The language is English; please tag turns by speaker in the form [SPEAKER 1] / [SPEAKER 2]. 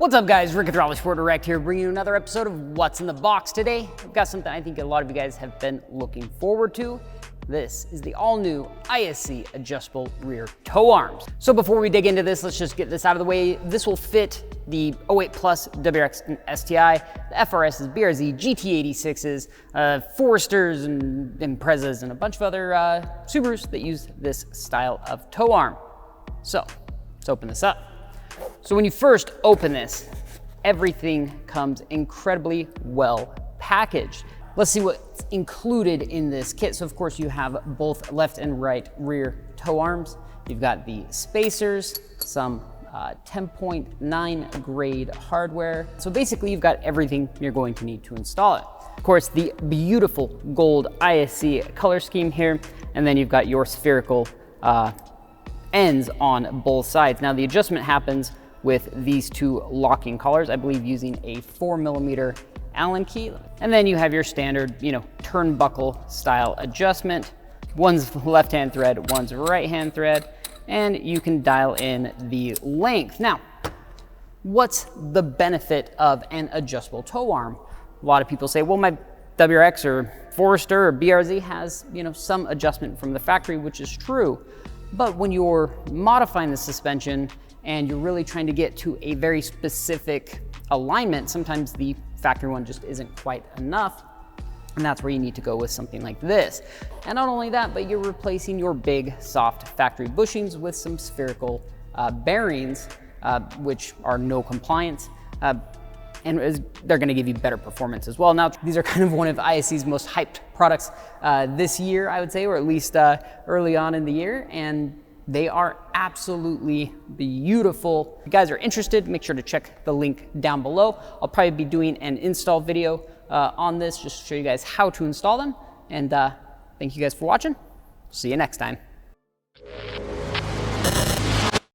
[SPEAKER 1] What's up guys, Rick at RallySport Direct here, bringing you another episode of What's in the Box today. I've got something I think a lot of you guys have been looking forward to. This is the all-new ISC adjustable rear tow arms. So before we dig into this, let's just get this out of the way. This will fit the 08 Plus WRX and STI, the FRSs, BRZ, GT86s, Foresters and Imprezas, and a bunch of other Subarus that use this style of tow arm. So let's open this up. So when you first open this, everything comes incredibly well packaged. Let's see what's included in this kit. So of course you have both left and right rear tow arms. You've got the spacers, some 10.9 grade hardware. So basically you've got everything you're going to need to install it. Of course, the beautiful gold ISC color scheme here, and then you've got your spherical ends on both sides. Now the adjustment happens with these two locking collars, I believe using a 4mm Allen key. And then you have your standard, turnbuckle style adjustment. One's left-hand thread, one's right-hand thread, and you can dial in the length. Now, what's the benefit of an adjustable tow arm? A lot of people say, well, my WRX or Forester or BRZ has, some adjustment from the factory, which is true. But when you're modifying the suspension and you're really trying to get to a very specific alignment, sometimes the factory one just isn't quite enough. And that's where you need to go with something like this. And not only that, but you're replacing your big, soft factory bushings with some spherical bearings, which are no compliance. And they're gonna give you better performance as well. Now, these are kind of one of ISC's most hyped products this year, I would say, or at least early on in the year. And they are absolutely beautiful. If you guys are interested, make sure to check the link down below. I'll probably be doing an install video on this, just to show you guys how to install them. And thank you guys for watching. See you next time.